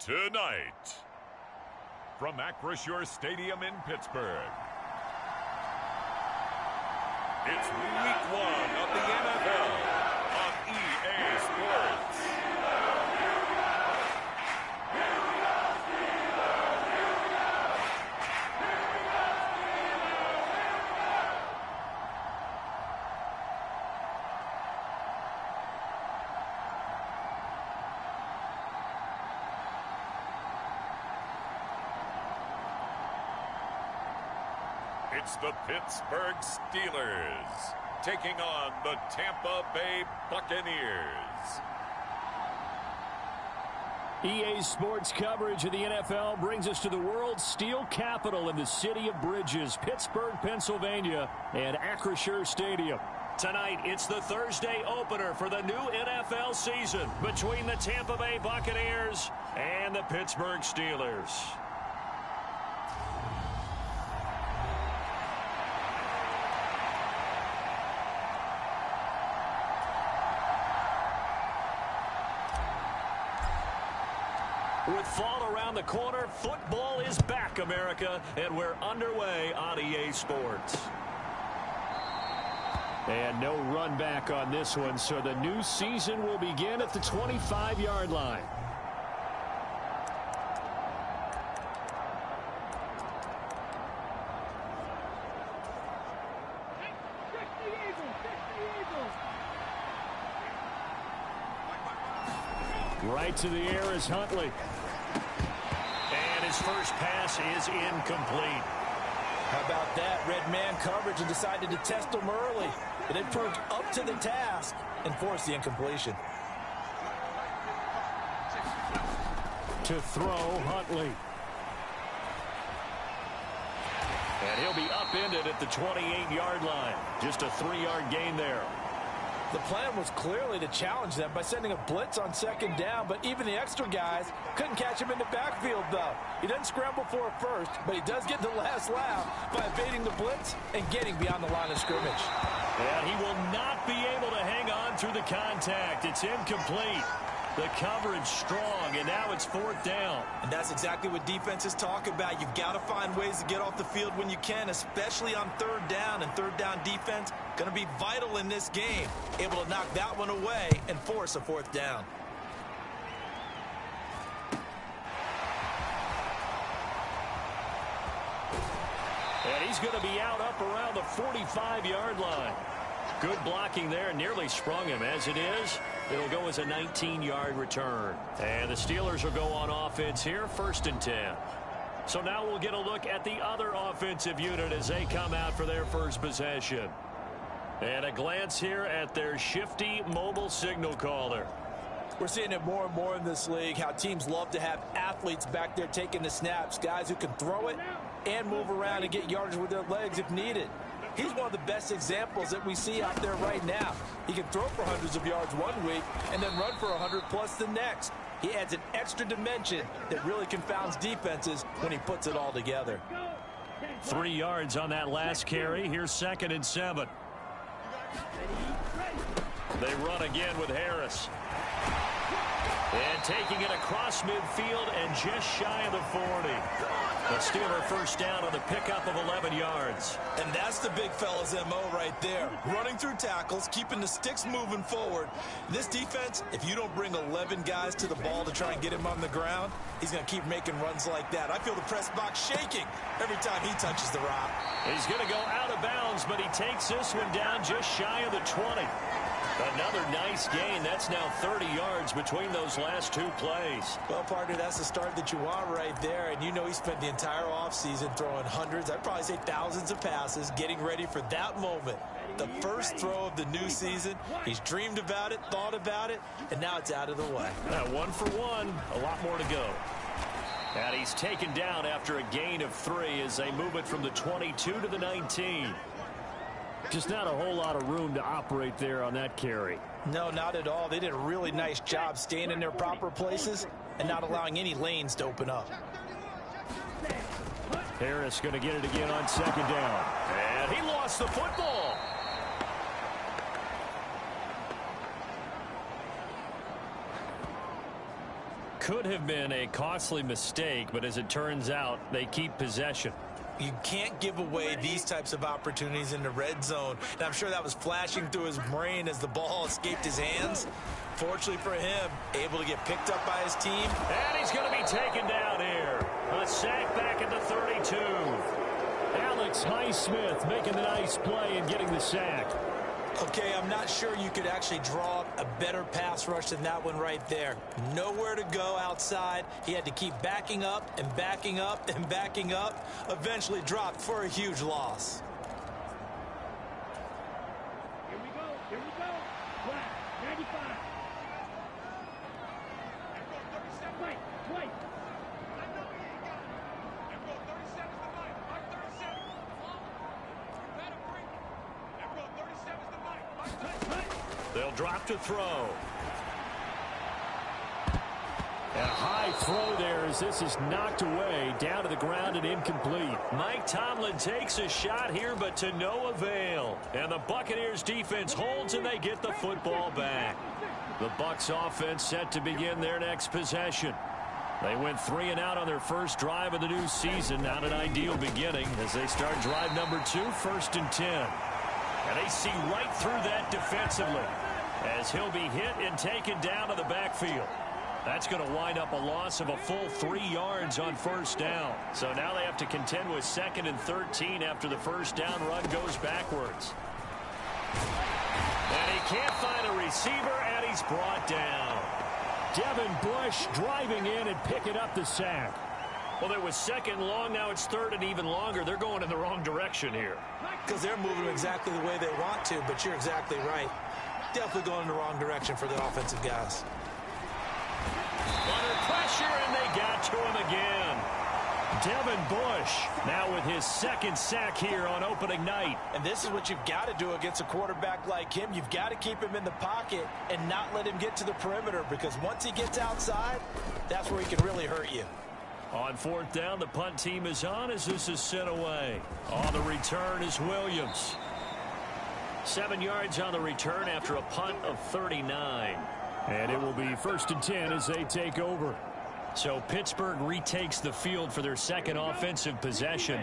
Tonight, from Acrisure Stadium in Pittsburgh, it's Week 1 of the NFL on EA Sports. It's the Pittsburgh Steelers taking on the Tampa Bay Buccaneers. EA Sports coverage of the NFL brings us to the world's steel capital in the city of bridges, Pittsburgh, Pennsylvania, and Acrisure Stadium. Tonight, it's the Thursday opener for the new NFL season between the Tampa Bay Buccaneers and the Pittsburgh Steelers. With fall around the corner, football is back, America, and we're underway on EA Sports. And no run back on this one, so the new season will begin at the 25-yard line. Right to the air is Huntley. And his first pass is incomplete. How about that? Red man coverage and decided to test him early. But it proved up to the task and forced the incompletion. To throw, Huntley. And he'll be upended at the 28-yard line. Just a 3-yard gain there. The plan was clearly to challenge them by sending a blitz on second down, but even the extra guys couldn't catch him in the backfield, though. He doesn't scramble for it first, but he does get the last laugh by evading the blitz and getting beyond the line of scrimmage. And he will not be able to hang on through the contact. It's incomplete. The coverage strong, and now it's 4th down. And that's exactly what defenses talk about. You've got to find ways to get off the field when you can, especially on 3rd down. And 3rd down defense going to be vital in this game. Able to knock that one away and force a 4th down. And he's going to be out up around the 45-yard line. Good blocking there, nearly sprung him. As it is, it'll go as a 19-yard return. And the Steelers will go on offense here, 1st and 10. So now we'll get a look at the other offensive unit as they come out for their first possession. And a glance here at their shifty mobile signal caller. We're seeing it more and more in this league, how teams love to have athletes back there taking the snaps, guys who can throw it and move around and get yardage with their legs if needed. He's one of the best examples that we see out there right now. He can throw for hundreds of yards one week and then run for 100+ the next. He adds an extra dimension that really confounds defenses when he puts it all together. 3 yards on that last carry. Here's 2nd and 7. They run again with Harris. And taking it across midfield and just shy of the 40. The Steeler first down on the pickup of 11 yards. And that's the big fella's MO right there. Running through tackles, keeping the sticks moving forward. This defense, if you don't bring 11 guys to the ball to try and get him on the ground, he's going to keep making runs like that. I feel the press box shaking every time he touches the rock. He's going to go out of bounds, but he takes this one down just shy of the 20. Another nice gain. That's now 30 yards between those last 2 plays. Well, partner, that's the start that you want right there. And you know he spent the entire offseason throwing hundreds, I'd probably say thousands of passes, getting ready for that moment. The first throw of the new season. He's dreamed about it, thought about it, and now it's out of the way. 1 for 1. A lot more to go. And he's taken down after a gain of 3 as they move it from the 22 to the 19. Just not a whole lot of room to operate there on that carry. No, not at all. They did a really nice job staying in their proper places and not allowing any lanes to open up. Harris going to get it again on 2nd down. And he lost the football. could have been a costly mistake, but as it turns out, they keep possession. You can't give away these types of opportunities in the red zone. And I'm sure that was flashing through his brain as the ball escaped his hands. Fortunately for him, able to get picked up by his team. And he's going to be taken down here. A sack back at the 32. Alex Highsmith making the nice play and getting the sack. Okay, I'm not sure you could actually draw up a better pass rush than that one right there. Nowhere to go outside. He had to keep backing up and backing up and backing up. Eventually dropped for a huge loss. Here we go. Flat, 95. Wait. They'll drop to throw. And a high throw there as this is knocked away, down to the ground and incomplete. Mike Tomlin takes a shot here, but to no avail. And the Buccaneers defense holds and they get the football back. The Bucs offense set to begin their next possession. They went 3 and out on their first drive of the new season. Not an ideal beginning as they start drive number 2, 1st and 10. And they see right through that defensively as he'll be hit and taken down to the backfield. That's going to wind up a loss of a full 3 yards on first down. So now they have to contend with 2nd and 13 after the first down run goes backwards. And he can't find a receiver, and he's brought down. Devin Bush driving in and picking up the sack. Well, there was 2nd long. Now it's 3rd and even longer. They're going in the wrong direction here. Because they're moving exactly the way they want to, but you're exactly right. Definitely going in the wrong direction for the offensive guys. Under pressure, and they got to him again. Devin Bush now with his 2nd sack here on opening night. And this is what you've got to do against a quarterback like him. You've got to keep him in the pocket and not let him get to the perimeter, because once he gets outside, that's where he can really hurt you. On 4th down, the punt team is on as this is sent away. On the return is Williams. 7 yards on the return after a punt of 39. And it will be 1st and 10 as they take over. So Pittsburgh retakes the field for their 2nd offensive possession.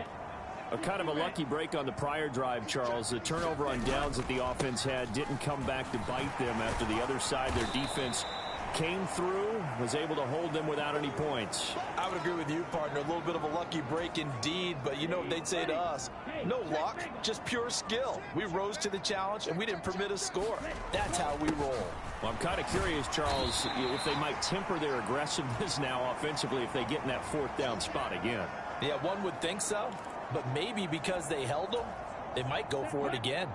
A kind of a lucky break on the prior drive, Charles. The turnover on downs that the offense had didn't come back to bite them after the other side. Their defense came through, was able to hold them without any points. I would agree with you, partner. A little bit of a lucky break indeed, but you know what they'd say to us? No luck, just pure skill. We rose to the challenge, and we didn't permit a score. That's how we roll. Well, I'm kind of curious, Charles, if they might temper their aggressiveness now offensively if they get in that 4th down spot again. Yeah, one would think so, but maybe because they held them, they might go for it again.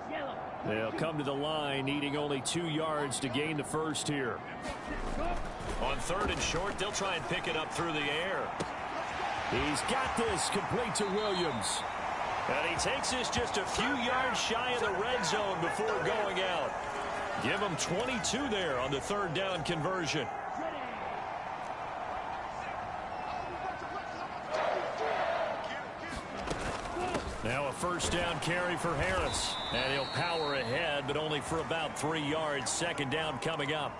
They'll come to the line, needing only 2 yards to gain the first here. On 3rd and short, they'll try and pick it up through the air. He's got this, complete to Williams. And he takes this just a few yards shy of the red zone before going out. Give him 22 there on the 3rd down conversion. Now a 1st down carry for Harris. And he'll power ahead, but only for about 3 yards. 2nd down coming up.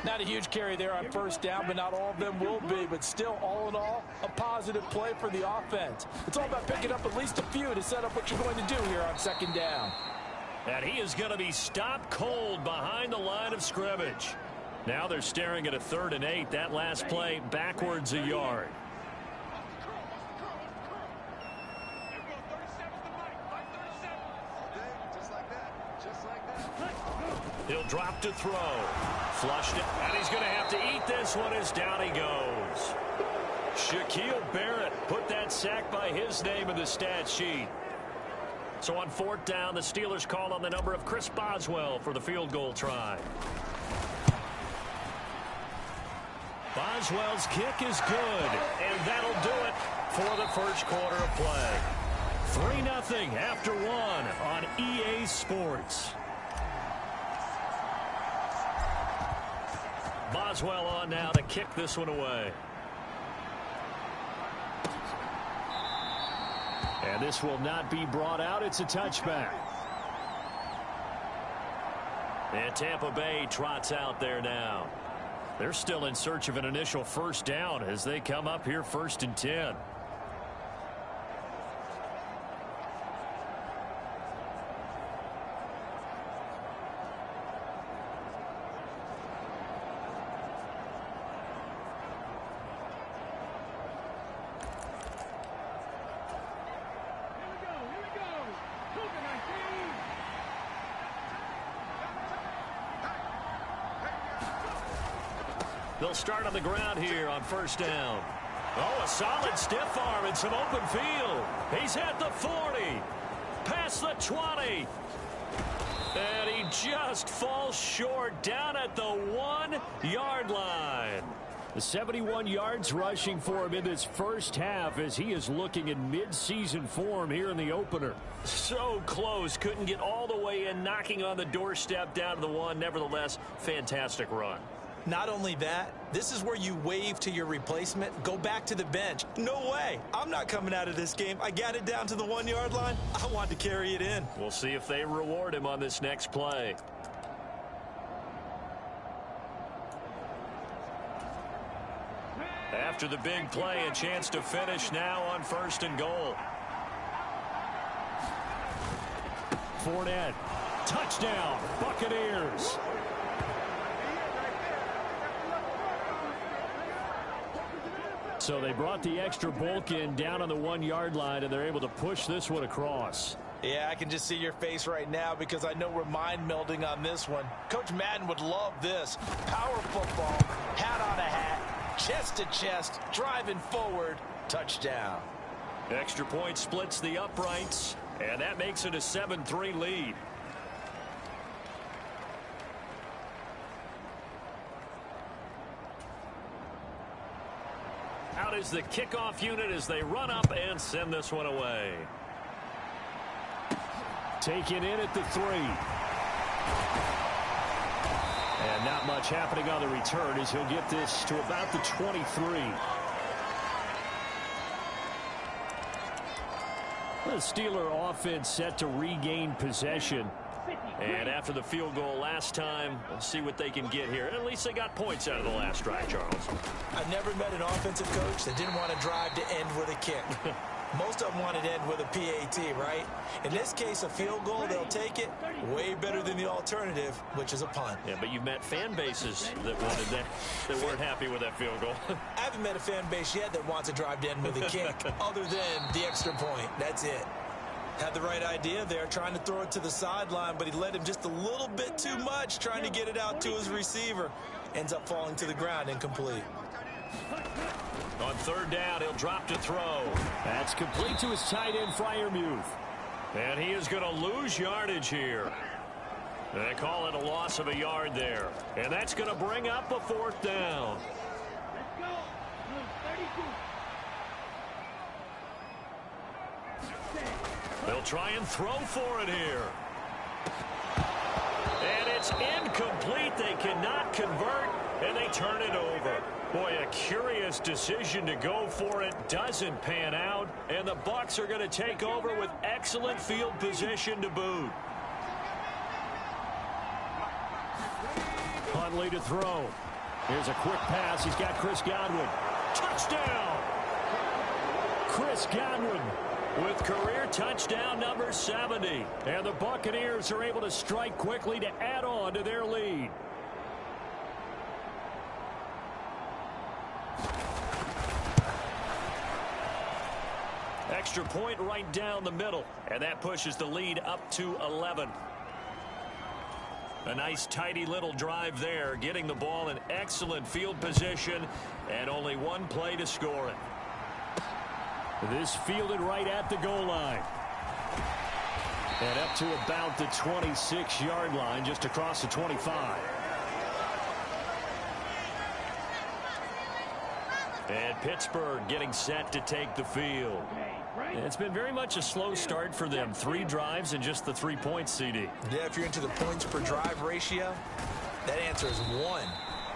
Not a huge carry there on 1st down, but not all of them will be. But still, all in all, a positive play for the offense. It's all about picking up at least a few to set up what you're going to do here on 2nd down. And he is going to be stopped cold behind the line of scrimmage. Now they're staring at a 3rd and 8. That last play backwards a yard. He'll drop to throw. Flushed it. And he's going to have to eat this one as down he goes. Shaquille Barrett put that sack by his name in the stat sheet. So on 4th down, the Steelers call on the number of Chris Boswell for the field goal try. Boswell's kick is good, and that'll do it for the first quarter of play. 3-0 after 1 on EA Sports. Boswell on now to kick this one away. And this will not be brought out. It's a touchback. And Tampa Bay trots out there now. They're still in search of an initial first down as they come up here 1st and 10. They'll start on the ground here on 1st down. Oh, a solid stiff arm and some open field. He's at the 40. Past the 20. And he just falls short down at the 1-yard line. The 71 yards rushing for him in this first half as he is looking in mid-season form here in the opener. So close. Couldn't get all the way in, knocking on the doorstep down to the 1. Nevertheless, fantastic run. Not only that, this is where you wave to your replacement, go back to the bench. No way. I'm not coming out of this game. I got it down to the 1-yard line. I want to carry it in. We'll see if they reward him on this next play. After the big play, a chance to finish now on 1st and goal. Fournette, touchdown, Buccaneers. So they brought the extra bulk in down on the 1-yard line, and they're able to push this one across. Yeah, I can just see your face right now because I know we're mind melding on this one. Coach Madden would love this. Power football, hat on a hat, chest to chest, driving forward, touchdown. Extra point splits the uprights, and that makes it a 7-3 lead. Out is the kickoff unit as they run up and send this one away. Taken in at the 3. And not much happening on the return as he'll get this to about the 23. The Steeler offense set to regain possession. And after the field goal last time, we'll see what they can get here. At least they got points out of the last drive, Charles. I never met an offensive coach that didn't want to drive to end with a kick. Most of them wanted to end with a PAT, right? In this case, a field goal, they'll take it. Way better than the alternative, which is a punt. Yeah, but you've met fan bases that wanted that, that weren't happy with that field goal. I haven't met a fan base yet that wants to drive to end with a kick, other than the extra point. That's it. Had the right idea there, trying to throw it to the sideline, but he led him just a little bit too much, trying to get it out to his receiver. Ends up falling to the ground, incomplete. On 3rd down, he'll drop to throw. That's complete to his tight end, Freiermuth. And he is going to lose yardage here. They call it a loss of a yard there. And that's going to bring up a 4th down. Let's go. 32. They'll try and throw for it here. And it's incomplete. They cannot convert, and they turn it over. Boy, a curious decision to go for it. Doesn't pan out, and the Bucs are going to take over with excellent field position to boot. Huntley to throw. Here's a quick pass. He's got Chris Godwin. Touchdown! Chris Godwin with career touchdown number 70. And the Buccaneers are able to strike quickly to add on to their lead. Extra point right down the middle, and that pushes the lead up to 11. A nice tidy little drive there, getting the ball in excellent field position, and only one play to score it. This fielded right at the goal line. And up to about the 26-yard line, just across the 25. And Pittsburgh getting set to take the field. It's been very much a slow start for them. 3 drives and just the 3 points, CD. Yeah, if you're into the points per drive ratio, that answer is 1.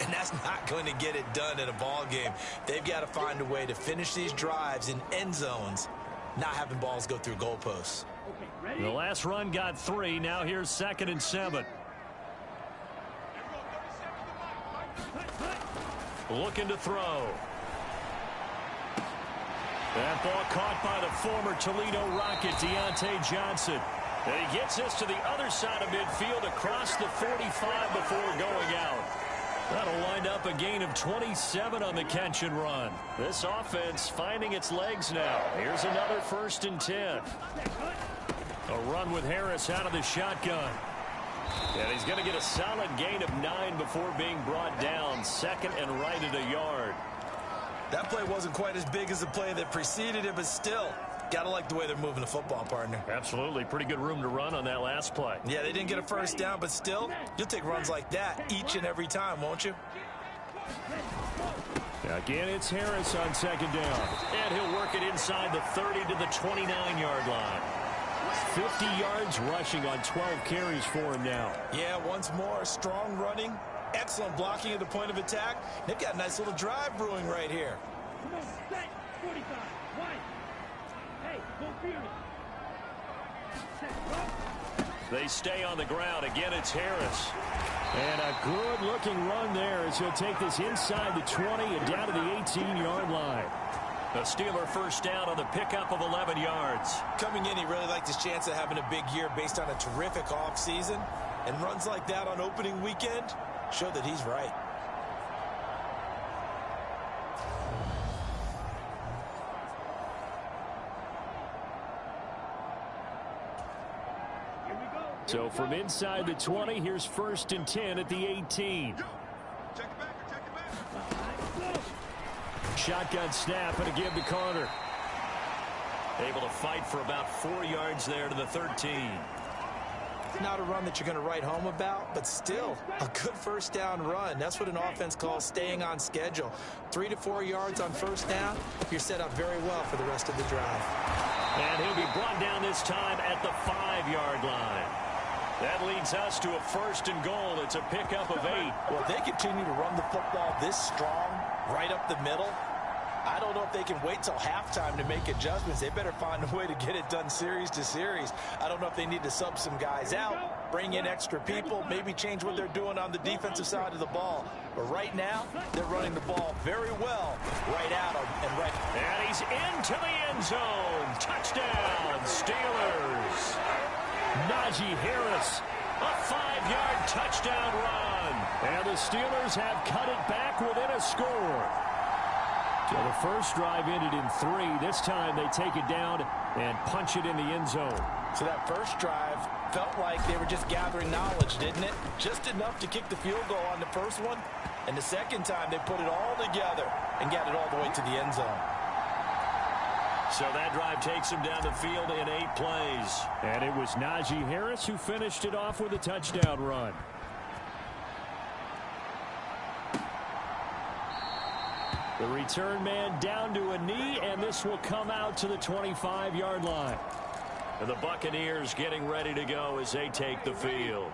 And that's not going to get it done in a ball game. They've got to find a way to finish these drives in end zones, not having balls go through goalposts. The last run got 3. Now here's 2nd and 7. looking to throw. That ball caught by the former Toledo Rocket, Deontay Johnson. And he gets this to the other side of midfield across the 45 before going out. That'll wind up a gain of 27 on the catch and run. This offense finding its legs now. Here's another 1st and 10. A run with Harris out of the shotgun. And he's going to get a solid gain of 9 before being brought down. 2nd and right at a yard. That play wasn't quite as big as the play that preceded it, but still, gotta like the way they're moving the football, partner. Absolutely. Pretty good room to run on that last play. Yeah, they didn't get a 1st down, but still, you'll take runs like that each and every time, won't you? Again, it's Harris on 2nd down. And he'll work it inside the 30 to the 29-yard line. 50 yards rushing on 12 carries for him now. Yeah, once more, strong running, excellent blocking at the point of attack. They've got a nice little drive brewing right here. Come on, set, 45, wide. Hey, go field it. Set, run. They stay on the ground. Again, it's Harris. And a good-looking run there as he'll take this inside the 20 and down to the 18-yard line. A Steeler 1st down on the pickup of 11 yards. Coming in, he really liked his chance of having a big year based on a terrific offseason. And runs like that on opening weekend show that he's right. So from inside the 20, here's 1st and 10 at the 18. Shotgun snap and a give to Carter. Able to fight for about 4 yards there to the 13. Not a run that you're going to write home about, but still a good 1st down run. That's what an offense calls staying on schedule. 3 to 4 yards on 1st down. You're set up very well for the rest of the drive. And he'll be brought down this time at the 5-yard line. That leads us to a 1st and goal. It's a pickup of 8. Well, if they continue to run the football this strong, right up the middle, I don't know if they can wait till halftime to make adjustments. They better find a way to get it done series to series. I don't know if they need to sub some guys out, bring in extra people, maybe change what they're doing on the defensive side of the ball. But right now, they're running the ball very well right at him and right. And he's into the end zone. Touchdown, Steelers. Najee Harris, a 5-yard touchdown run. And the Steelers have cut it back within a score. So the first drive ended in 3. This time they take it down and punch it in the end zone. So that first drive felt like they were just gathering knowledge, didn't it? Just enough to kick the field goal on the first one. And the second time they put it all together and got it all the way to the end zone. So that drive takes him down the field in 8 plays. And it was Najee Harris who finished it off with a touchdown run. The return man down to a knee, and this will come out to the 25-yard line. And the Buccaneers getting ready to go as they take the field.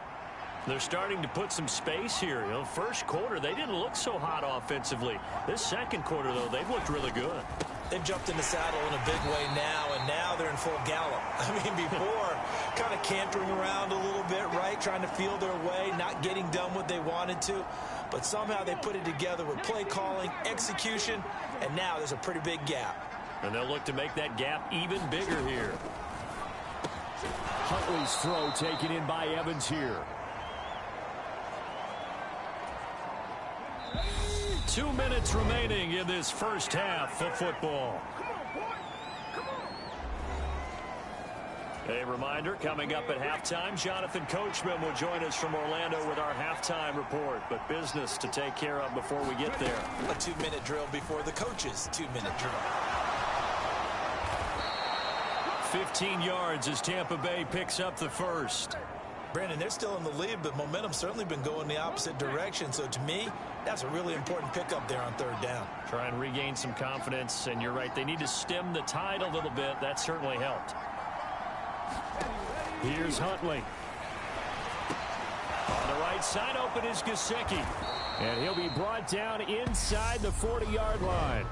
They're starting to put some space here. You know, first quarter, they didn't look so hot offensively. This second quarter, though, they've looked really good. They've jumped in the saddle in a big way now, and now they're in full gallop. I mean, before, kind of cantering around a little bit, right? Trying to feel their way, not getting done what they wanted to. But somehow they put it together with play calling, execution, and now there's a pretty big gap. And they'll look to make that gap even bigger here. Huntley's throw taken in by Evans here. 2 minutes remaining in this first half of football. A reminder, coming up at halftime, Jonathan Coachman will join us from Orlando with our halftime report. But business to take care of before we get there. A 2-minute drill before the coach's 2-minute drill. 15 yards as Tampa Bay picks up the first. Brandon, they're still in the lead, but momentum's certainly been going the opposite direction. So to me, that's a really important pickup there on 3rd down. Try and regain some confidence, and you're right, they need to stem the tide a little bit. That certainly helped. Here's Huntley. On the right side, open is Gesicki. And he'll be brought down inside the 40-yard line.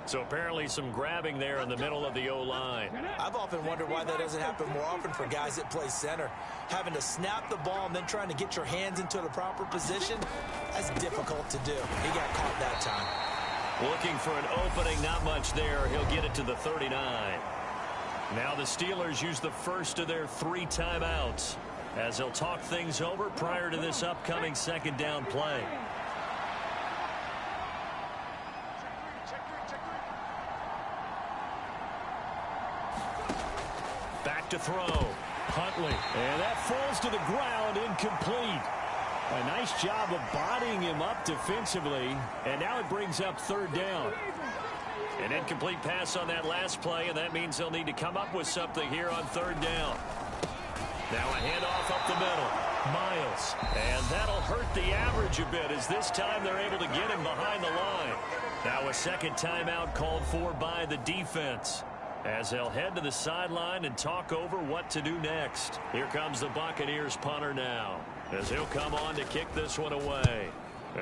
So apparently some grabbing there in the middle of the O-line. I've often wondered why that doesn't happen more often for guys that play center. Having to snap the ball and then trying to get your hands into the proper position, that's difficult to do. He got caught that time. Looking for an opening, not much there. He'll get it to the 39. Now the Steelers use the first of their 3 timeouts as they'll talk things over prior to this upcoming second down play. Back to throw. Huntley. And that falls to the ground, incomplete. A nice job of bodying him up defensively. And now it brings up 3rd down. An incomplete pass on that last play, and that means they'll need to come up with something here on 3rd down. Now a handoff up the middle. Miles. And that'll hurt the average a bit as this time they're able to get him behind the line. Now a second timeout called for by the defense as they'll head to the sideline and talk over what to do next. Here comes the Buccaneers punter now as he'll come on to kick this one away.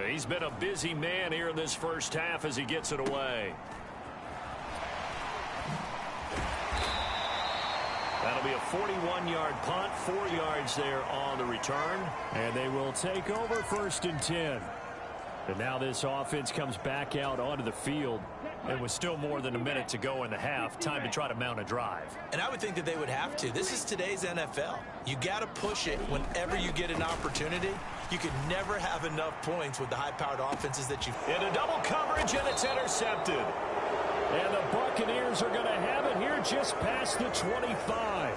He's been a busy man here in this first half as he gets it away. That'll be a 41-yard punt, 4 yards there on the return. And they will take over 1st and 10. And now this offense comes back out onto the field. And with still more than a minute to go in the half, time to try to mount a drive. And I would think that they would have to. This is today's NFL. You got to push it whenever you get an opportunity. You can never have enough points with the high-powered offenses that you... Into double coverage, and it's intercepted. And the Buccaneers are going to have it here just past the 25.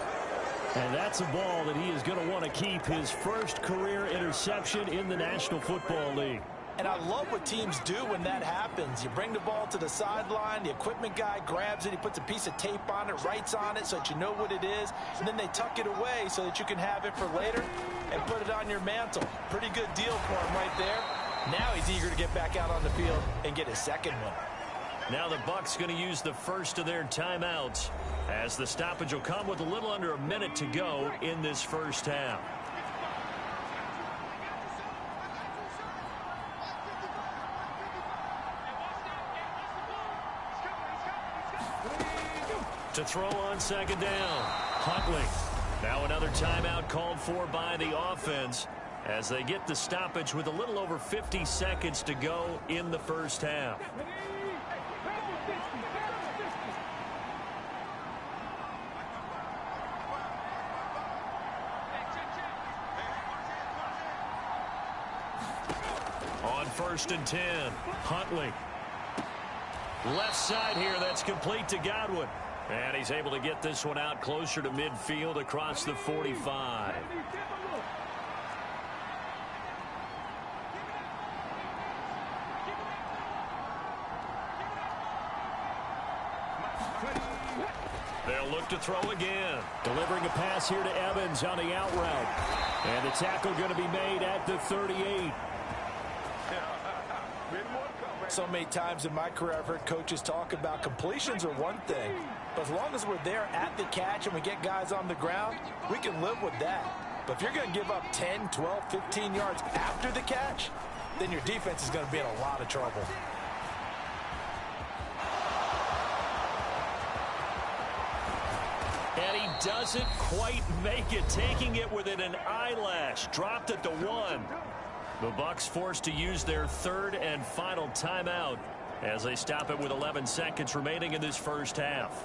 And that's a ball that he is going to want to keep, his first career interception in the National Football League. And I love what teams do when that happens. You bring the ball to the sideline, the equipment guy grabs it, he puts a piece of tape on it, writes on it so that you know what it is, and then they tuck it away so that you can have it for later and put it on your mantle. Pretty good deal for him right there. Now he's eager to get back out on the field and get his second one. Now the Bucs going to use the first of their timeouts as the stoppage will come with a little under a minute to go in this first half. To throw on second down, Huntley. Now another timeout called for by the offense as they get the stoppage with a little over 50 seconds to go in the first half. On 1st and 10, Huntley. Left side here, that's complete to Godwin. And he's able to get this one out closer to midfield across the 45. They'll look to throw again. Delivering a pass here to Evans on the out route. And the tackle going to be made at the 38. So many times in my career I've heard coaches talk about completions are one thing, but as long as we're there at the catch and we get guys on the ground, we can live with that. But if you're going to give up 10, 12, 15 yards after the catch, then your defense is going to be in a lot of trouble. And he doesn't quite make it, taking it within an eyelash. Dropped at the 1. The Bucs forced to use their 3rd and final timeout as they stop it with 11 seconds remaining in this first half.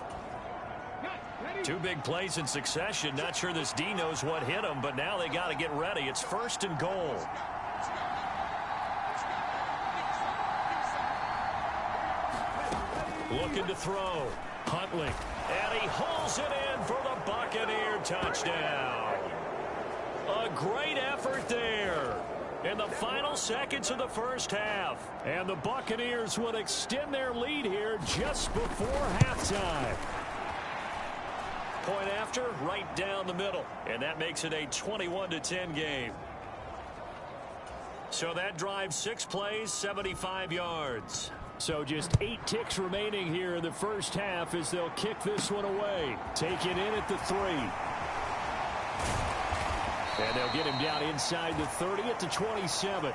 2 big plays in succession. Not sure this D knows what hit him, but now they got to get ready. It's 1st and goal. Looking to throw. Huntley. And he hauls it in for the Buccaneer touchdown. A great effort there in the final seconds of the first half. And the Buccaneers will extend their lead here just before halftime. Point after, right down the middle. And that makes it a 21-10 game. So that drive, 6 plays, 75 yards. So just 8 ticks remaining here in the first half as they'll kick this one away. Take it in at the 3. And they'll get him down inside the 30 at the 27.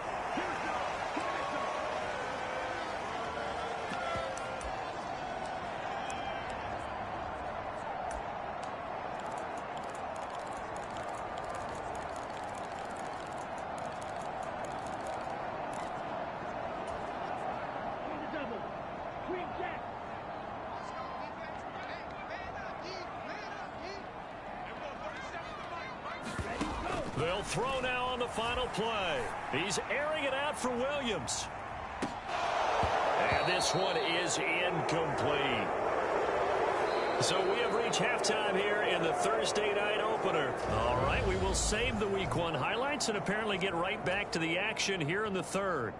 They'll throw now on the final play. He's airing it out for Williams. And this one is incomplete. So we have reached halftime here in the Thursday night opener. All right, we will save the Week 1 highlights and apparently get right back to the action here in the third.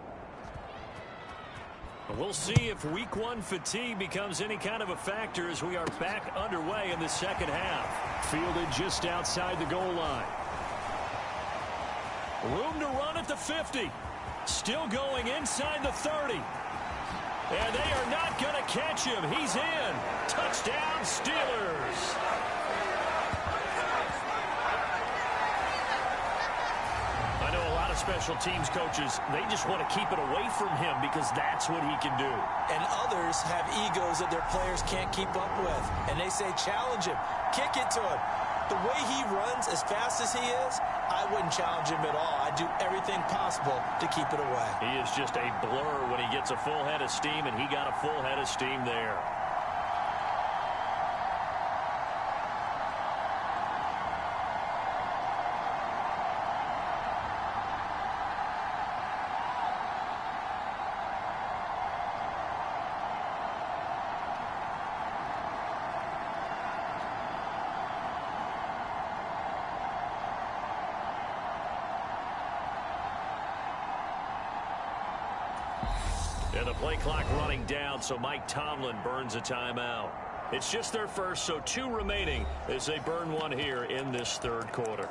We'll see if Week 1 fatigue becomes any kind of a factor as we are back underway in the second half. Fielded just outside the goal line. Room to run at the 50. Still going inside the 30. And they are not going to catch him. He's in. Touchdown, Steelers. I know a lot of special teams coaches, they just want to keep it away from him because that's what he can do. And others have egos that their players can't keep up with. And they say, challenge him. Kick it to him. The way he runs as fast as he is, I wouldn't challenge him at all. I'd do everything possible to keep it away. He is just a blur when he gets a full head of steam, and he got a full head of steam there. And the play clock running down, so Mike Tomlin burns a timeout. It's just their first, so 2 remaining as they burn one here in this third quarter.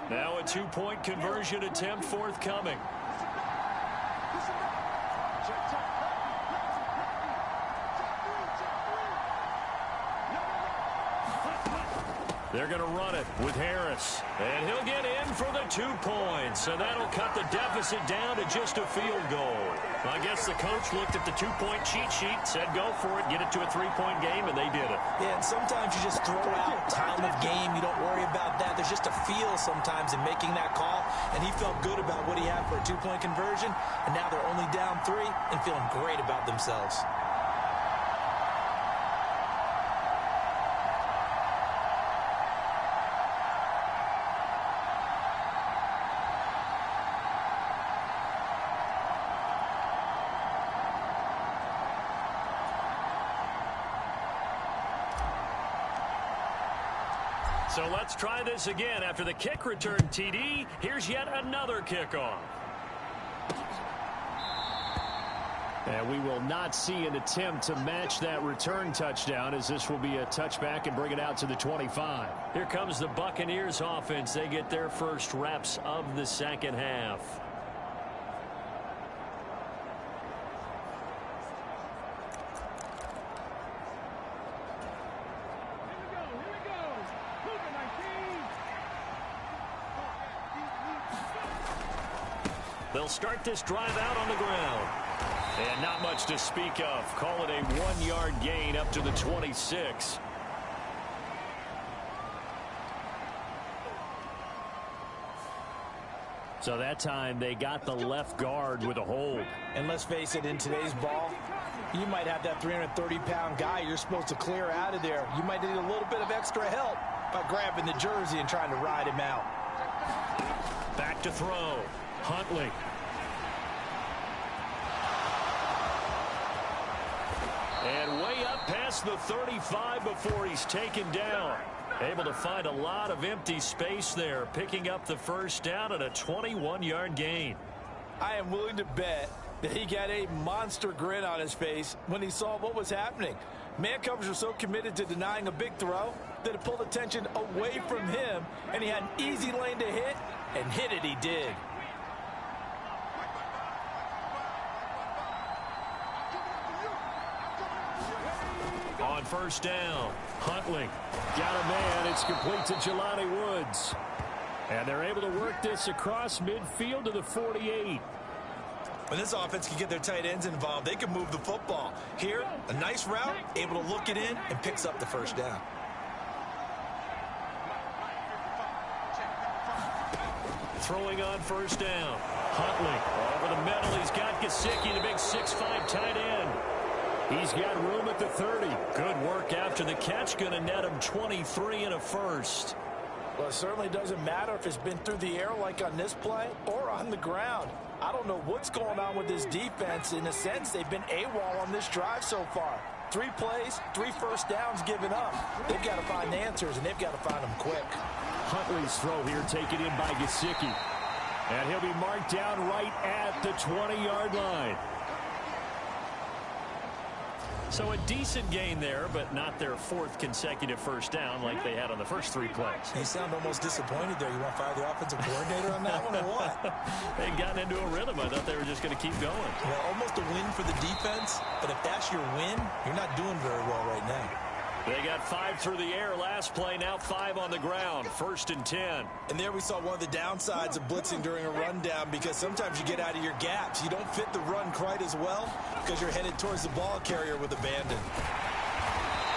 Now a 2-point conversion attempt forthcoming. They're going to run it with Harris. And he'll get in for the 2 points. And that'll cut the deficit down to just a field goal. I guess the coach looked at the 2-point cheat sheet, said go for it, get it to a 3-point game, and they did it. Yeah, and sometimes you just throw out time of game. You don't worry about that. There's just a feel sometimes in making that call. And he felt good about what he had for a 2-point conversion. And now they're only down 3 and feeling great about themselves. So let's try this again. After the kick return TD, here's yet another kickoff. And we will not see an attempt to match that return touchdown, as this will be a touchback and bring it out to the 25. Here comes the Buccaneers offense. They get their first reps of the second half. They'll start this drive out on the ground. And not much to speak of. Call it a 1-yard gain up to the 26. So that time they got the left guard with a hold. And let's face it, in today's ball, you might have that 330-pound guy you're supposed to clear out of there. You might need a little bit of extra help by grabbing the jersey and trying to ride him out. Back to throw. Huntley. And way up past the 35 before he's taken down. Able to find a lot of empty space there, picking up the first down at a 21-yard gain. I am willing to bet that he got a monster grin on his face when he saw what was happening. Man coverage was so committed to denying a big throw that it pulled attention away from him, and he had an easy lane to hit, and hit it he did. On first down, Huntley. Got a man. It's complete to Jelani Woods. And they're able to work this across midfield to the 48. When this offense can get their tight ends involved, they can move the football. Here, a nice route, able to look it in, and picks up the first down. Throwing on first down. Huntley over the middle. He's got Gesicki, the big 6'5" tight end. He's got room at the 30. Good work after the catch. Going to net him 23 and a first. Well, it certainly doesn't matter if it's been through the air like on this play or on the ground. I don't know what's going on with this defense. In a sense, they've been AWOL on this drive so far. 3 plays, 3 first downs given up. They've got to find answers, and they've got to find them quick. Huntley's throw here taken in by Gesicki. And he'll be marked down right at the 20-yard line. So a decent gain there, but not their 4th consecutive first down like they had on the first 3 plays. You sound almost disappointed there. You want to fire the offensive coordinator on that one or what? They'd gotten into a rhythm. I thought they were just going to keep going. Well, almost a win for the defense, but if that's your win, you're not doing very well right now. They got 5 through the air last play, now 5 on the ground. 1st and 10. And there we saw one of the downsides of blitzing during a rundown, because sometimes you get out of your gaps. You don't fit the run quite as well because you're headed towards the ball carrier with abandon.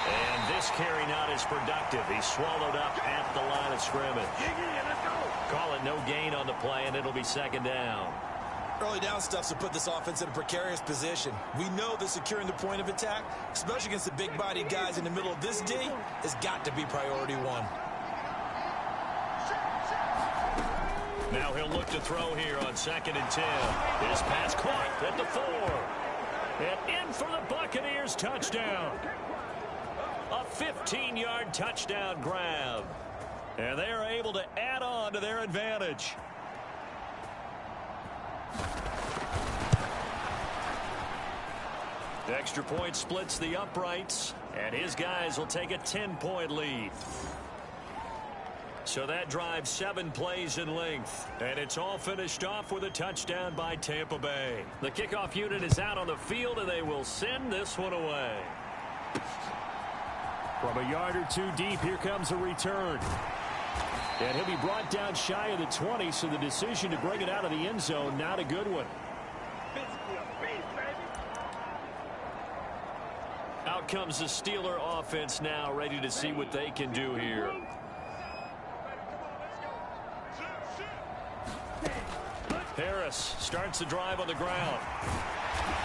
And this carry not as productive. He's swallowed up at the line of scrimmage. Call it no gain on the play, and it'll be 2nd down. Early down stuffs will put this offense in a precarious position. We know that securing the point of attack, especially against the big-bodied guys in the middle of this D, has got to be priority 1. Now he'll look to throw here on 2nd and 10. His pass caught at the 4. And in for the Buccaneers touchdown. A 15-yard touchdown grab. And they are able to add on to their advantage. The extra point splits the uprights, and his guys will take a 10-point lead. So that drive 7 plays in length, and it's all finished off with a touchdown by Tampa Bay. The kickoff unit is out on the field, and they will send this one away. From a yard or 2 deep, here comes a return. And he'll be brought down shy of the 20, so the decision to bring it out of the end zone, not a good one. Out comes the Steeler offense now, ready to see what they can do here. Harris starts the drive on the ground.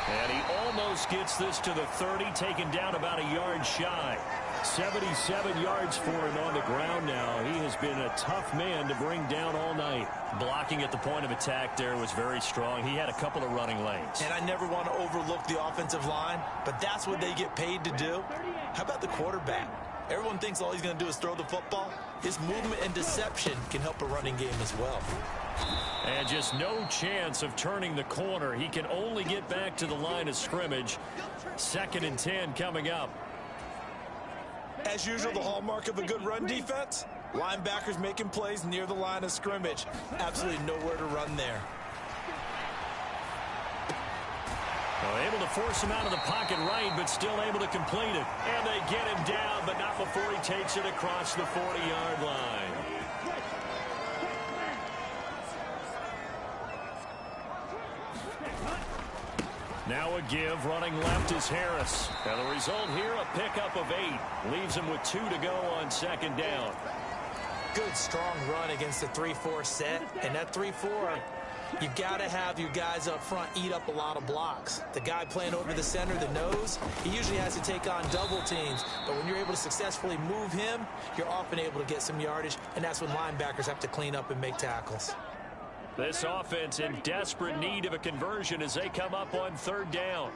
And he almost gets this to the 30, taken down about a yard shy. 77 yards for him on the ground now. He has been a tough man to bring down all night. Blocking at the point of attack there was very strong. He had a couple of running lanes. And I never want to overlook the offensive line, but that's what they get paid to do. How about the quarterback? Everyone thinks all he's going to do is throw the football. His movement and deception can help a running game as well. And just no chance of turning the corner. He can only get back to the line of scrimmage. 2nd and 10 coming up. As usual, the hallmark of a good run defense, linebackers making plays near the line of scrimmage. Absolutely nowhere to run there. Well, able to force him out of the pocket right, but still able to complete it. And they get him down, but not before he takes it across the 40-yard line. Now a give, running left is Harris. And the result here, a pickup of 8. Leaves him with 2 to go on 2nd down. Good, strong run against the 3-4 set. And that 3-4, you've got to have your guys up front eat up a lot of blocks. The guy playing over the center, the nose, he usually has to take on double teams. But when you're able to successfully move him, you're often able to get some yardage. And that's when linebackers have to clean up and make tackles. This offense in desperate need of a conversion as they come up on 3rd down.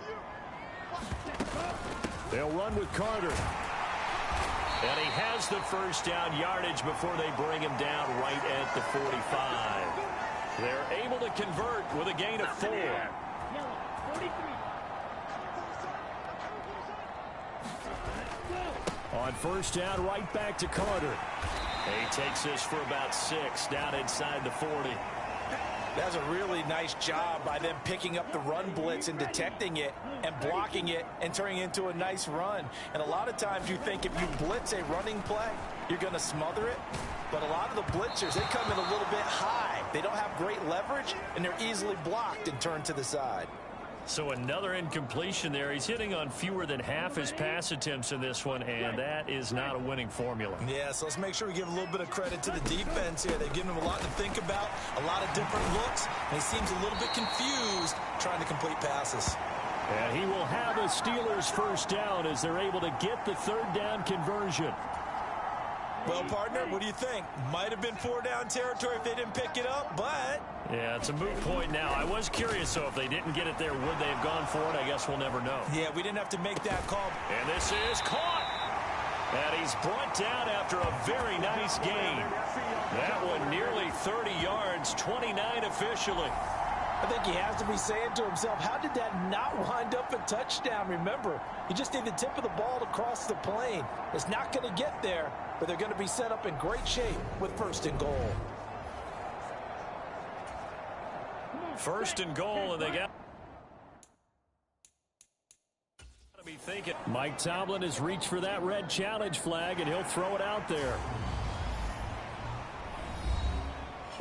They'll run with Carter. And he has the first down yardage before they bring him down right at the 45. They're able to convert with a gain of 4. On 1st down, right back to Carter. He takes this for about 6 down inside the 40. That's a really nice job by them picking up the run blitz and detecting it and blocking it and turning it into a nice run. And a lot of times you think if you blitz a running play, you're going to smother it. But a lot of the blitzers, they come in a little bit high. They don't have great leverage, and they're easily blocked and turned to the side. So another incompletion there. He's hitting on fewer than half his pass attempts in this one, and that is not a winning formula. Yeah, so let's make sure we give a little bit of credit to the defense here. They've given him a lot to think about, a lot of different looks, and he seems a little bit confused trying to complete passes. And he will have a Steelers first down as they're able to get the third down conversion. Well, partner, what do you think? Might have been 4-down territory if they didn't pick it up, but... Yeah, it's a moot point now. I was curious, so if they didn't get it there, would they have gone for it? I guess we'll never know. Yeah, we didn't have to make that call. And this is caught. And he's brought down after a very nice gain. That one nearly 30 yards, 29 officially. I think he has to be saying to himself, how did that not wind up a touchdown? Remember, you just need the tip of the ball to cross the plane. It's not going to get there, but they're going to be set up in great shape with first and goal. First and goal, and they got to be thinking. Mike Tomlin has reached for that red challenge flag, and he'll throw it out there.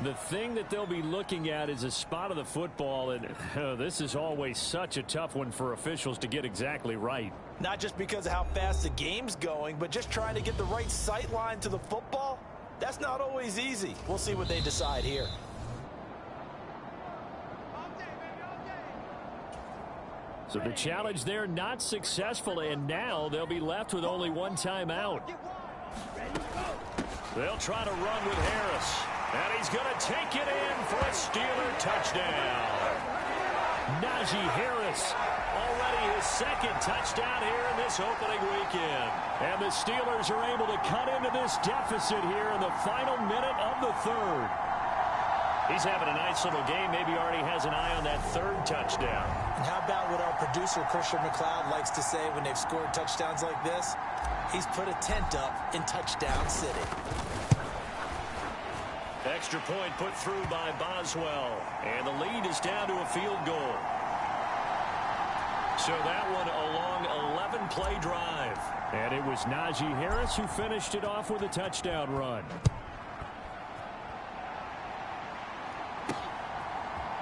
The thing that they'll be looking at is a spot of the football, and this is always such a tough one for officials to get exactly right. Not just because of how fast the game's going, but just trying to get the right sight line to the football. That's not always easy. We'll see what they decide here. So the challenge there not successful, and now they'll be left with only one timeout. They'll try to run with Harris. And he's going to take it in for a Steeler touchdown. Najee Harris, already his second touchdown here in this opening weekend. And the Steelers are able to cut into this deficit here in the final minute of the third. He's having a nice little game. Maybe already has an eye on that third touchdown. And how about what our producer, Christian McLeod, likes to say when they've scored touchdowns like this? He's put a tent up in Touchdown City. Extra point put through by Boswell. And the lead is down to a field goal. So that one a long 11-play drive. And it was Najee Harris who finished it off with a touchdown run.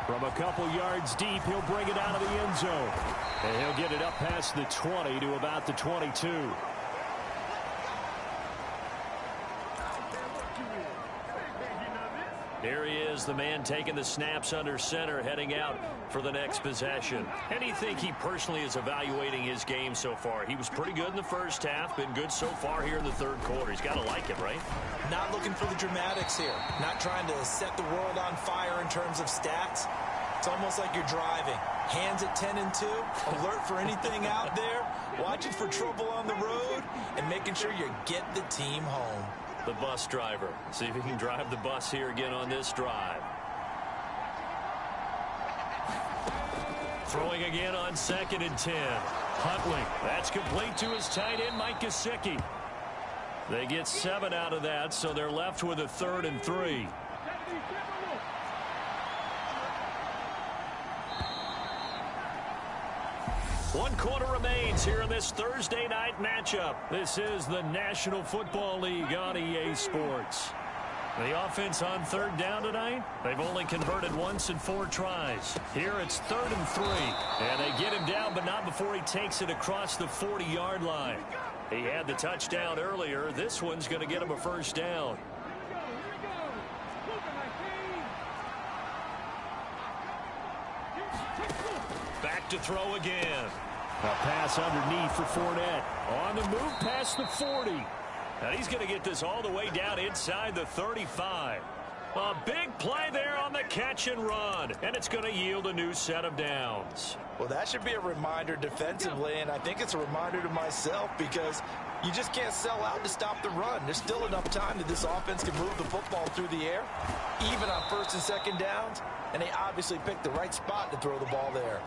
From a couple yards deep, he'll bring it out of the end zone. And he'll get it up past the 20 to about the 22. Here he is, the man taking the snaps under center, heading out for the next possession. And you think he personally is evaluating his game so far? He was pretty good in the first half, been good so far here in the third quarter. He's got to like it, right? Not looking for the dramatics here. Not trying to set the world on fire in terms of stats. It's almost like you're driving. Hands at 10 and 2, alert for anything out there, watching for trouble on the road, and making sure you get the team home. The bus driver. See if he can drive the bus here again on this drive. Throwing again on 2nd and 10. Huntley. That's complete to his tight end, Mike Gesicki. They get 7 out of that, so they're left with a 3rd and 3. One quarter remains here in this Thursday night matchup. This is the National Football League on EA Sports. The offense on 3rd down tonight, they've only converted once in 4 tries. Here it's 3rd and 3. And they get him down, but not before he takes it across the 40-yard line. He had the touchdown earlier. This one's going to get him a first down. Back to throw again. A pass underneath for Fournette. On the move past the 40. And he's going to get this all the way down inside the 35. A big play there on the catch and run. And it's going to yield a new set of downs. Well, that should be a reminder defensively, and I think it's a reminder to myself because you just can't sell out to stop the run. There's still enough time that this offense can move the football through the air, even on 1st and 2nd downs, and they obviously picked the right spot to throw the ball there.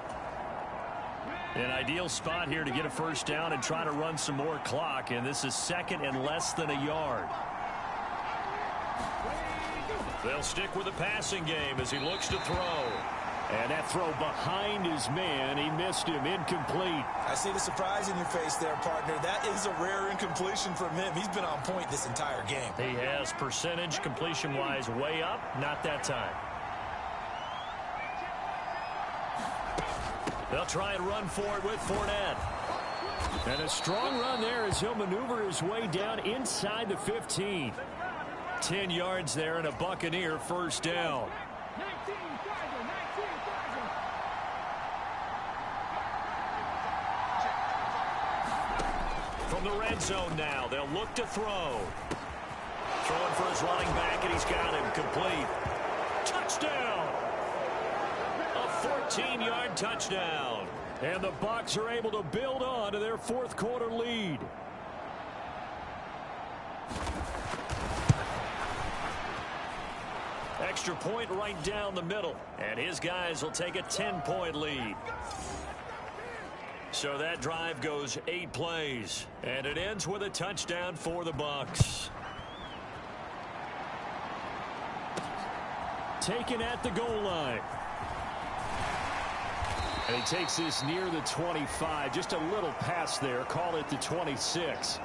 An ideal spot here to get a first down and try to run some more clock, and this is 2nd and less than a yard. They'll stick with the passing game as he looks to throw. And that throw behind his man, he missed him, incomplete. I see the surprise in your face there, partner. That is a rare incompletion from him. He's been on point this entire game. He has percentage completion-wise way up, not that time. They'll try and run for it with Fournette. And a strong run there as he'll maneuver his way down inside the 15. 10 yards there and a Buccaneer first down. From the red zone now, they'll look to throw. Throwing for his running back, and he's got him complete. Touchdown! A 14-yard touchdown. And the Bucs are able to build on to their fourth quarter lead. Extra point right down the middle. And his guys will take a 10-point lead. So that drive goes 8 plays. And it ends with a touchdown for the Bucs. Taken at the goal line. And he takes this near the 25. Just a little pass there. Call it the 26.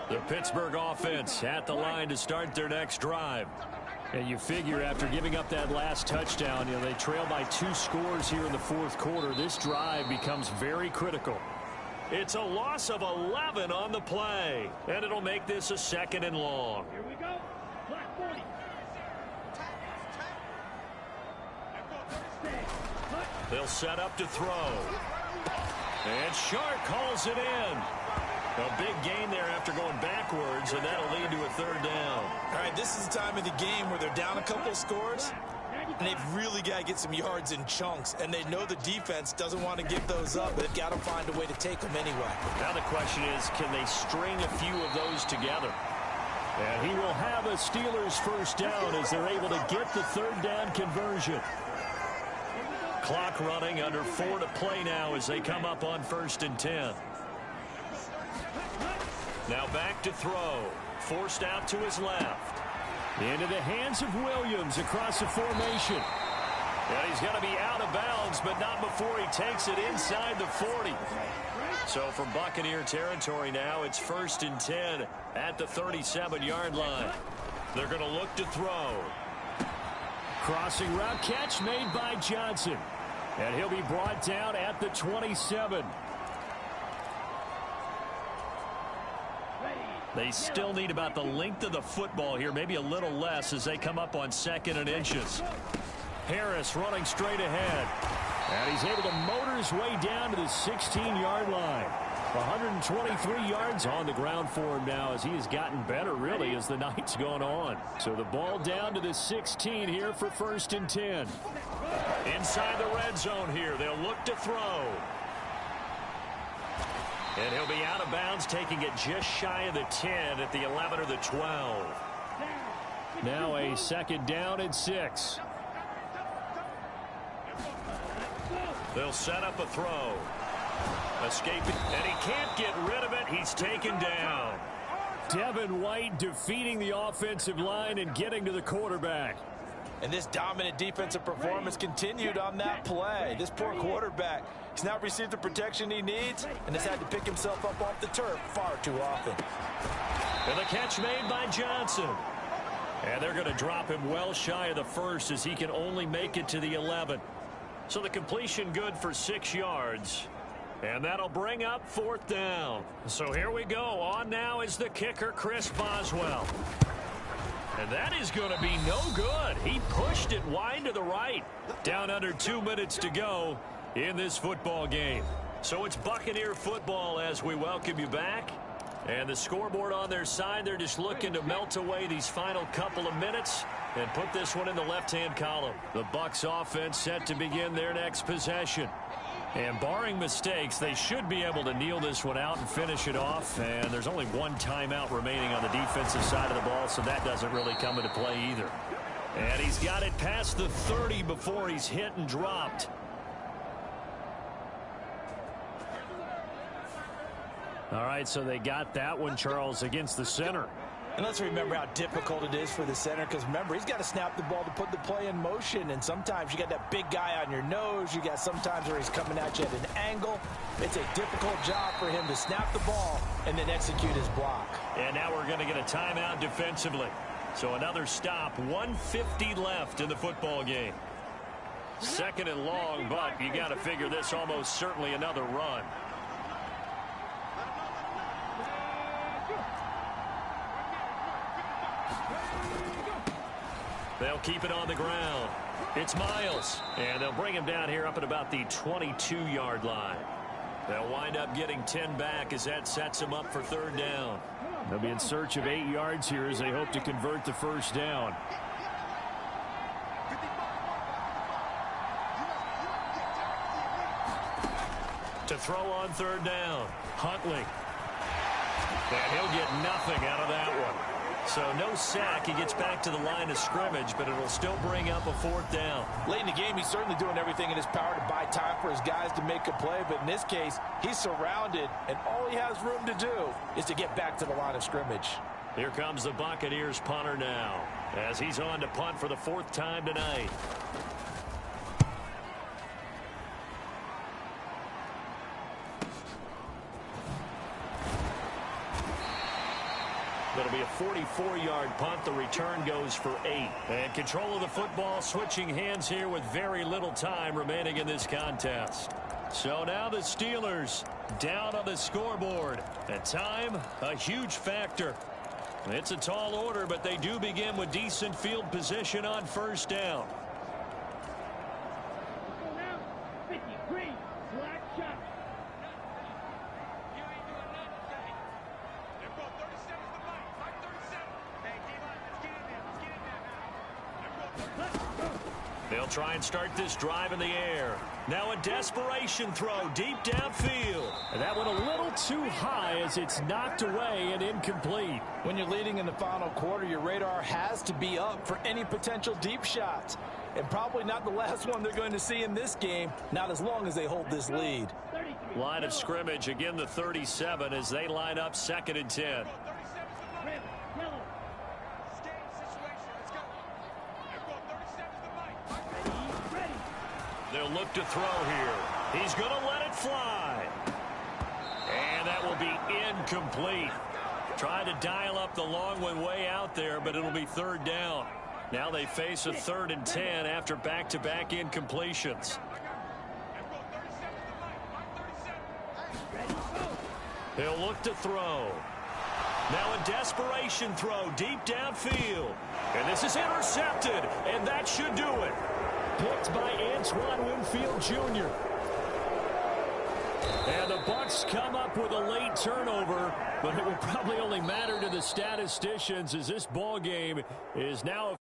The Pittsburgh offense at the line to start their next drive. And you figure after giving up that last touchdown, they trail by 2 scores here in the fourth quarter. This drive becomes very critical. It's a loss of 11 on the play. And it'll make this a 2nd and long. Here we go. Black 40. They'll set up to throw. And Shark calls it in. A big gain there after going backwards, and that'll lead to a 3rd down. All right, this is the time of the game where they're down a couple of scores, and they've really got to get some yards in chunks, and they know the defense doesn't want to give those up, but they've got to find a way to take them anyway. Now the question is, can they string a few of those together? And he will have a Steelers first down as they're able to get the 3rd down conversion. Clock running, under 4 to play now as they come up on 1st and 10. Now back to throw. Forced out to his left. Into the hands of Williams across the formation. And he's going to be out of bounds, but not before he takes it inside the 40. So from Buccaneer territory now, it's 1st and 10 at the 37-yard line. They're going to look to throw. Crossing route catch made by Johnson. And he'll be brought down at the 27. They still need about the length of the football here, maybe a little less as they come up on 2nd and inches. Harris running straight ahead. And he's able to motor his way down to the 16-yard line. 123 yards on the ground for him now as he has gotten better, really, as the night's gone on. So the ball down to the 16 here for 1st and 10. Inside the red zone here, they'll look to throw. And he'll be out of bounds, taking it just shy of the 10 at the 11 or the 12. Now a 2nd down and 6. They'll set up a throw. Escaping, and he can't get rid of it. He's taken down. Devin White defeating the offensive line and getting to the quarterback. And this dominant defensive performance continued on that play. This poor quarterback, he's not received the protection he needs and has had to pick himself up off the turf far too often. And the catch made by Johnson. And they're going to drop him well shy of the 1st as he can only make it to the 11. So the completion good for 6 yards. And that'll bring up 4th down. So here we go. On now is the kicker, Chris Boswell. And that is going to be no good. He pushed it wide to the right. Down under 2 minutes to go in this football game. So it's Buccaneer football as we welcome you back. And the scoreboard on their side, they're just looking to melt away these final couple of minutes and put this one in the left-hand column. The Bucs offense set to begin their next possession. And barring mistakes, they should be able to kneel this one out and finish it off. And there's only 1 timeout remaining on the defensive side of the ball, so that doesn't really come into play either. And he's got it past the 30 before he's hit and dropped. All right, so they got that one, Charles, against the center. And let's remember how difficult it is for the center, because remember, he's got to snap the ball to put the play in motion, and sometimes you got that big guy on your nose. You got sometimes where he's coming at you at an angle. It's a difficult job for him to snap the ball and then execute his block. And now we're going to get a timeout defensively. So another stop, 1:50 left in the football game. 2nd and long, but you got to figure this almost certainly another run. They'll keep it on the ground. It's Miles, and they'll bring him down here up at about the 22-yard line. They'll wind up getting 10 back as that sets them up for third down. They'll be in search of 8 yards here as they hope to convert the first down. To throw on third down, Huntley. And he'll get nothing out of that one. So no sack. He gets back to the line of scrimmage, but it'll still bring up a fourth down. Late in the game, he's certainly doing everything in his power to buy time for his guys to make a play. But in this case, he's surrounded, and all he has room to do is to get back to the line of scrimmage. Here comes the Buccaneers punter now, as he's on to punt for the 4th time tonight. That'll be a 44-yard punt. The return goes for 8. And control of the football switching hands here with very little time remaining in this contest. So now the Steelers down on the scoreboard. And time, a huge factor. It's a tall order, but they do begin with decent field position on first down. Let's go now. 53. Black shot. They'll try and start this drive in the air. Now a desperation throw deep downfield. And that went a little too high as it's knocked away and incomplete. When you're leading in the final quarter, your radar has to be up for any potential deep shots. And probably not the last one they're going to see in this game, not as long as they hold this lead. Line of scrimmage, again the 37 as they line up 2nd and 10. Red, yellow. Ready. They'll look to throw here. He's going to let it fly. And that will be incomplete. Trying to dial up the long one way out there, but it'll be 3rd down. Now they face a 3rd and 10 after back-to-back incompletions. He'll look to throw. Now a desperation throw deep downfield. And this is intercepted, and that should do it. Picked by Antoine Winfield Jr. And the Bucs come up with a late turnover, but it will probably only matter to the statisticians as this ball game is now